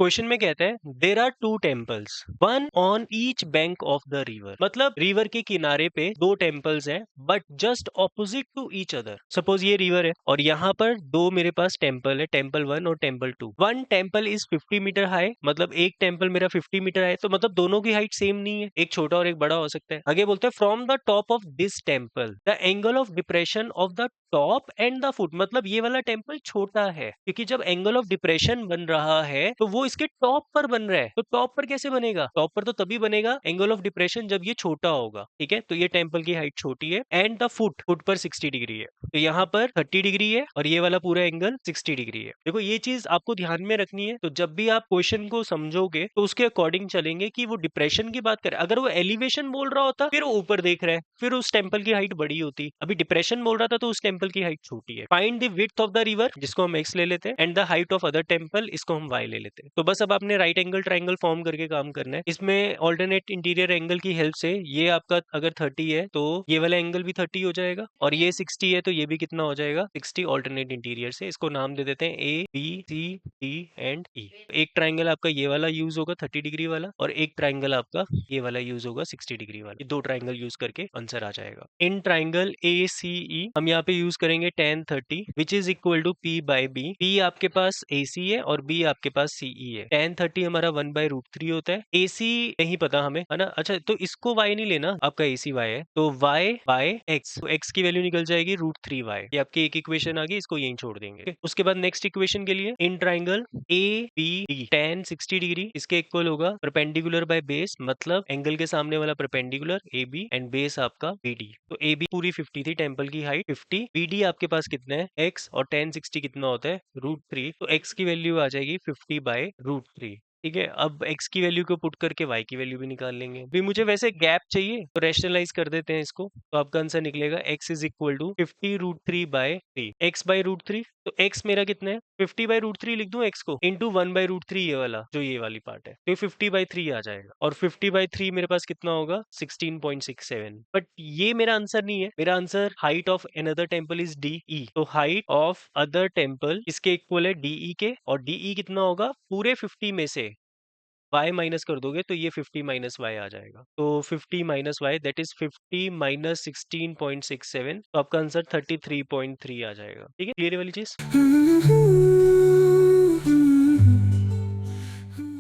Question में कहता है there are two temples one on each bank of the river. मतलब रिवर के किनारे पे दो टेम्पल्स हैं but just opposite to each other. Suppose ये रिवर है और यहाँ पर दो मेरे पास टेम्पल है, टेम्पल वन और temple two. One temple is 50 metre high, मतलब एक टेम्पल मेरा 50 मीटर है, तो मतलब दोनों की हाइट सेम नहीं है, एक छोटा और एक बड़ा हो सकता है। आगे बोलते हैं from the top of this temple the angle of depression of the top and the foot. मतलब ये वाला टेम्पल छोटा है क्योंकि जब एंगल ऑफ डिप्रेशन बन रहा है तो वो इसके टॉप पर बन रहा है। तो टॉप पर कैसे बनेगा? टॉप पर तो तभी बनेगा एंगल ऑफ डिप्रेशन जब ये छोटा होगा। ठीक है, तो ये टेम्पल की हाइट छोटी है एंड द फुट फुट पर 60 डिग्री है, तो यहाँ पर 30 डिग्री है और ये वाला पूरा एंगल 60 डिग्री है। देखो ये चीज आपको ध्यान में रखनी है। तो जब भी आप क्वेश्चन को समझोगे तो उसके अकॉर्डिंग चलेंगे कि वो डिप्रेशन की बात करे। अगर वो एलिवेशन बोल रहा होता फिर वो ऊपर देख रहा है, फिर उस टेम्पल की हाइट बड़ी होती। अभी डिप्रेशन बोल रहा था तो उस टेम्पल की हाइट छोटी है। Find the width of the river, जिसको हम एक्स ले लेते हैं, and the height of other temple, इसको हम वाई ले लेते हैं। तो बस अब आपने राइट एंगल ट्राइंगल फॉर्म करके काम करना है। इसमें ऑल्टरनेट इंटीरियर एंगल की हेल्प से ये आपका अगर 30 है तो ये वाला एंगल भी 30 हो जाएगा, और ये 60 है तो ये भी कितना हो जाएगा 60 ऑल्टरनेट इंटीरियर से। इसको नाम दे देते हैं A B C D and E. एक ट्राइंगल आपका ये वाला यूज होगा 30 डिग्री वाला, और एक ट्राइंगल आपका ये वाला यूज होगा 60 डिग्री वाला। ये दो ट्राइंगल यूज करके आंसर आ जाएगा। इन ट्राइंगल ए सी ई हम यहाँ पे यूज करेंगे tan 30 which is equal to P by B. P आपके पास ए सी है और बी आपके पास सीई है। tan 30 हमारा 1/√3 होता है। ए सी नहीं पता हमें, है ना। अच्छा, तो इसको y नहीं लेना, आपका ए सी वाई है, तो y बाय एक्स, तो x की वैल्यू निकल जाएगी √3y। ये आपकी एक इक्वेशन आ गई, इसको यहीं छोड़ देंगे। Okay? उसके बाद नेक्स्ट इक्वेशन के लिए in triangle A B D tan 60 degree इसके इक्वल होगा परपेंडिकुलर बाय बेस, मतलब एंगल के सामने वाला perpendicular A B and base आपका बी डी। तो ए बी पूरी 50 थी, टेम्पल की हाइट 50, बी डी आपके पास कितना है x, और tan 60 कितना होता है √3, तो x की वैल्यू आ जाएगी 50/√3। ठीक है, अब x की वैल्यू को पुट करके y की वैल्यू भी निकाल लेंगे। भी मुझे वैसे गैप चाहिए तो रैशनलाइज कर देते हैं इसको, तो आपका आंसर निकलेगा x is equal to 50√3/3। x/√3, तो x मेरा कितना है 50/√3 लिख दूं x को, इंटू 1/√3 ये वाला जो ये वाली पार्ट है, तो 50/3 आ जाएगा। और 50/3 मेरे पास कितना होगा 16.67। बट ये मेरा आंसर नहीं है, मेरा answer height of another temple is D E. तो हाइट ऑफ अदर टेम्पल इसके इक्वल है डीई के, और डीई कितना होगा पूरे 50 में से y माइनस कर दोगे तो ये 50 माइनस y आ जाएगा। तो 50 minus y that is 50 minus 16.67, तो आपका आंसर 33.3 आ जाएगा। ठीक है, क्लियर है वाली चीज।